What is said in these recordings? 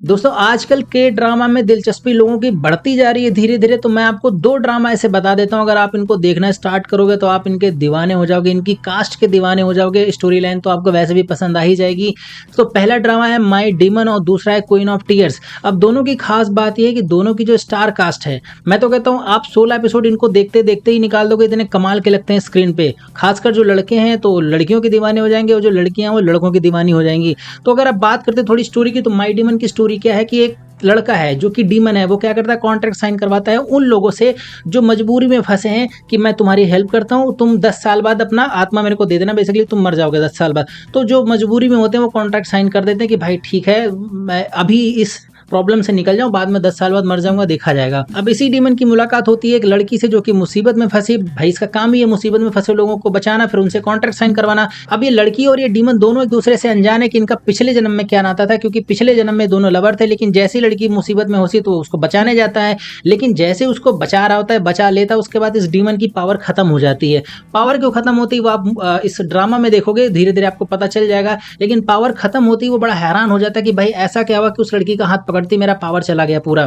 दोस्तों आजकल के ड्रामा में दिलचस्पी लोगों की बढ़ती जा रही है धीरे धीरे। तो मैं आपको दो ड्रामा ऐसे बता देता हूँ, अगर आप इनको देखना स्टार्ट करोगे तो आप इनके दीवाने हो जाओगे, इनकी कास्ट के दीवाने हो जाओगे। स्टोरी लाइन तो आपको वैसे भी पसंद आ ही जाएगी। तो पहला ड्रामा है माई डीमन और दूसरा है क्वीन ऑफ टीयर्स। अब दोनों की खास बात यह है कि दोनों की जो स्टार कास्ट है, मैं तो कहता हूँ आप 16 एपिसोड इनको देखते देखते ही निकाल दोगे, इतने कमाल के लगते हैं स्क्रीन पे। खासकर जो लड़के हैं तो लड़कियों के दीवाने हो जाएंगे और जो लड़कियां हैं वो लड़कों की दीवानी हो जाएंगी। तो अगर आप बात करते थोड़ी स्टोरी की, तो माई डीमन की स्टोरी क्या है कि एक लड़का है जो कि डीमन है, वो क्या करता है, कॉन्ट्रैक्ट साइन करवाता है उन लोगों से जो मजबूरी में फंसे हैं कि मैं तुम्हारी हेल्प करता हूं, तुम 10 साल बाद अपना आत्मा मेरे को दे देना, बेसिकली तुम मर जाओगे 10 साल बाद। तो जो मजबूरी में होते हैं वो कॉन्ट्रैक्ट साइन कर देते हैं कि भाई ठीक है, मैं अभी इस प्रॉब्लम से निकल जाऊं, बाद में 10 साल बाद मर जाऊंगा, देखा जाएगा। अब इसी डीमन की मुलाकात होती है एक लड़की से जो कि मुसीबत में फंसी। भाई इसका काम ही है मुसीबत में फंसे लोगों को बचाना, फिर उनसे कॉन्ट्रैक्ट साइन करवाना। अब ये लड़की और ये डीमन दोनों एक दूसरे से अनजान है कि इनका पिछले जन्म में क्या नाता था, क्योंकि पिछले जन्म में दोनों लवर थे। लेकिन जैसे ही लड़की मुसीबत में होती तो उसको बचाने जाता है, लेकिन जैसे उसको बचा रहा होता है, बचा लेता है, उसके बाद इस डीमन की पावर खत्म हो जाती है। पावर क्यों खत्म होती है वो आप इस ड्रामा में देखोगे, धीरे धीरे आपको पता चल जाएगा। लेकिन पावर खत्म होती है वो बड़ा हैरान हो जाता है कि भाई ऐसा क्या हुआ कि उस लड़की का हाथ पकड़ती मेरा पावर चला गया पूरा।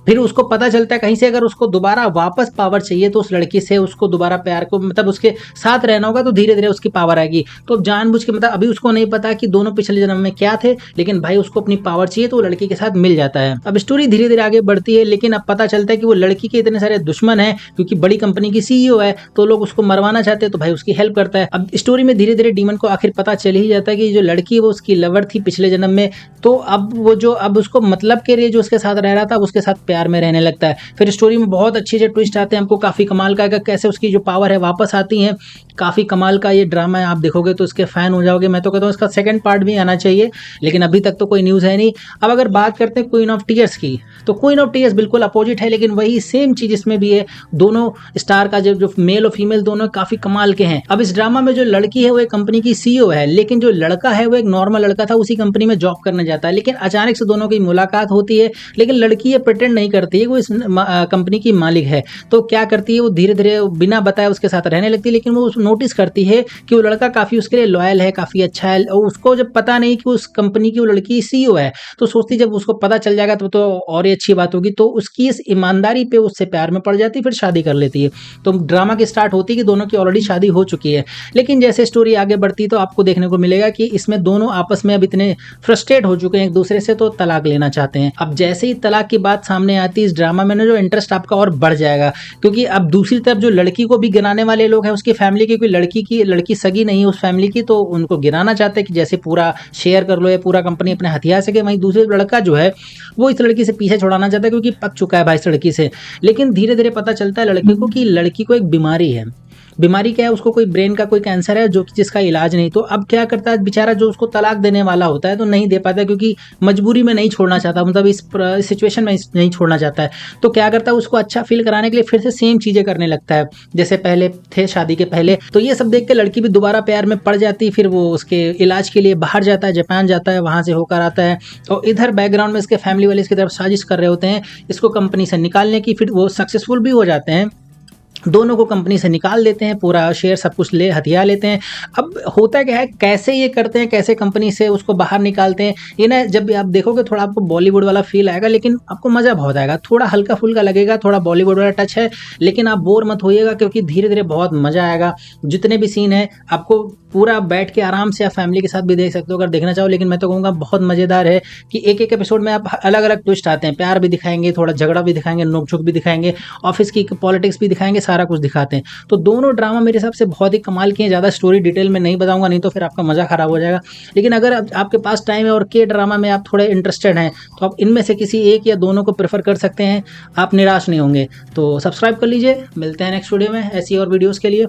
फिर उसको पता चलता है कहीं से अगर उसको दोबारा वापस पावर चाहिए तो उस लड़की से उसको दोबारा प्यार को मतलब उसके साथ रहना होगा, तो धीरे धीरे उसकी पावर आएगी। तो जानबूझ के मतलब अभी उसको नहीं पता कि दोनों पिछले जन्म में क्या थे, लेकिन भाई उसको अपनी पावर चाहिए तो वो लड़की के साथ मिल जाता है। अब स्टोरी धीरे धीरे आगे बढ़ती है, लेकिन अब पता चलता है कि वो लड़की के इतने सारे दुश्मन है, क्योंकि बड़ी कंपनी की सीईओ है, तो लोग उसको मरवाना चाहते हैं, तो भाई उसकी हेल्प करता है। अब स्टोरी में धीरे धीरे डीमन को आखिर पता चल ही जाता है कि जो लड़की है वो उसकी लवर थी पिछले जन्म में। तो अब वो जो अब उसको मतलब के लिए जो उसके साथ रह रहा था उसके साथ प्यार में रहने लगता है। फिर स्टोरी में बहुत अच्छे से ट्विस्ट आते हैं, हमको काफी कमाल का है कैसे उसकी जो पावर है वापस आती है। काफी कमाल का ये ड्रामा है, आप देखोगे तो इसके फैन हो जाओगे। मैं तो कहता हूँ इसका सेकंड पार्ट भी आना चाहिए, लेकिन अभी तक तो कोई न्यूज है नहीं। अब अगर बात करते हैं क्वीन ऑफ टीयर्स की, तो क्वीन ऑफ टीयर्स बिल्कुल अपोजिट है, लेकिन वही सेम चीज इसमें भी है। दोनों स्टार का जो मेल और फीमेल दोनों काफी कमाल के हैं। अब इस ड्रामा में जो लड़की है वो एक कंपनी की सीईओ है, लेकिन जो लड़का है वो एक नॉर्मल लड़का था, उसी कंपनी में जॉब करने जाता है। लेकिन अचानक से दोनों की मुलाकात होती है, लेकिन लड़की ये प्रिटेंड नहीं करती है वो इस कंपनी की मालिक है। तो क्या करती है वो धीरे धीरे बिना बताए उसके साथ रहने लगती है, लेकिन वो नोटिस करती है कि वो लड़का काफी उसके लिए लॉयल है, काफी अच्छा है। और उसको जब पता नहीं कि उस कंपनी की वो लड़की सीईओ है, तो सोचती जब उसको पता चल जाएगा तो और ही अच्छी बात होगी। तो उसकी इस ईमानदारी पे उससे प्यार में पड़ जाती है, फिर शादी कर लेती है। तो ड्रामा की स्टार्ट होती है कि दोनों की ऑलरेडी शादी हो चुकी है। लेकिन जैसे स्टोरी आगे बढ़ती है तो आपको देखने को मिलेगा कि इसमें दोनों आपस में अब इतने फ्रस्ट्रेट हो चुके हैं एक दूसरे से, तो तलाक लेना चाहते हैं। अब जैसे ही तलाक की बात सामने आती है इस ड्रामा में, जो इंटरेस्ट आपका और बढ़ जाएगा, क्योंकि अब दूसरी तरफ जो लड़की को भी गिराने वाले लोग हैं उसकी फैमिली की, कोई लड़की सगी नहीं है उस फैमिली की, तो उनको गिराना चाहते हैं कि जैसे पूरा शेयर कर लो या पूरा कंपनी अपने हथियार से। वहीं दूसरे लड़का जो है वो इस लड़की से पीछे छुड़ाना चाहता है, क्योंकि पक चुका है भाई इस लड़की से। लेकिन धीरे धीरे पता चलता है लड़के को कि लड़की को एक बीमारी है। बीमारी क्या है, उसको कोई ब्रेन का कोई कैंसर है जो जिसका इलाज नहीं। तो अब क्या करता है बेचारा, जो उसको तलाक देने वाला होता है तो नहीं दे पाता, क्योंकि मजबूरी में नहीं छोड़ना चाहता, मतलब इस सिचुएशन में नहीं छोड़ना चाहता है। तो क्या करता है, उसको अच्छा फील कराने के लिए फिर से सेम चीजें करने लगता है जैसे पहले थे शादी के पहले। तो ये सब देख के लड़की भी दोबारा प्यार में पड़ जाती है। फिर वो उसके इलाज के लिए बाहर जाता है, जापान जाता है, वहां से होकर आता है। और इधर बैकग्राउंड में इसके फैमिली वाले इसकी तरफ साजिश कर रहे होते हैं इसको कंपनी से निकालने की। फिर वो सक्सेसफुल भी हो जाते हैं, दोनों को कंपनी से निकाल देते हैं, पूरा शेयर सब कुछ हथिया लेते हैं। अब होता क्या है, कैसे ये करते हैं, कैसे कंपनी से उसको बाहर निकालते हैं, ये ना जब भी आप देखोगे थोड़ा आपको बॉलीवुड वाला फील आएगा, लेकिन आपको मजा बहुत आएगा। थोड़ा हल्का फुल्का लगेगा, थोड़ा बॉलीवुड वाला टच है, लेकिन आप बोर मत होइएगा, क्योंकि धीरे धीरे बहुत मजा आएगा। जितने भी सीन है आपको पूरा बैठ के आराम से आप फैमिली के साथ भी देख सकते हो अगर देखना चाहो। लेकिन मैं तो कहूँगा बहुत मजेदार है कि एक एक एपिसोड में आप अलग अलग ट्विस्ट आते हैं, प्यार भी दिखाएंगे, थोड़ा झगड़ा भी दिखाएंगे, नोकझोंक भी दिखाएंगे, ऑफिस की पॉलिटिक्स भी दिखाएंगे, सारा कुछ दिखाते हैं। तो दोनों ड्रामा मेरे हिसाब से बहुत ही कमाल के हैं। ज़्यादा स्टोरी डिटेल में नहीं बताऊंगा, नहीं तो फिर आपका मजा खराब हो जाएगा। लेकिन अगर आपके पास टाइम है और के ड्रामा में आप थोड़े इंटरेस्टेड हैं, तो आप इनमें से किसी एक या दोनों को प्रेफर कर सकते हैं, आप निराश नहीं होंगे। तो सब्सक्राइब कर लीजिए, मिलते हैं नेक्स्ट वीडियो में ऐसी और वीडियोज़ के लिए।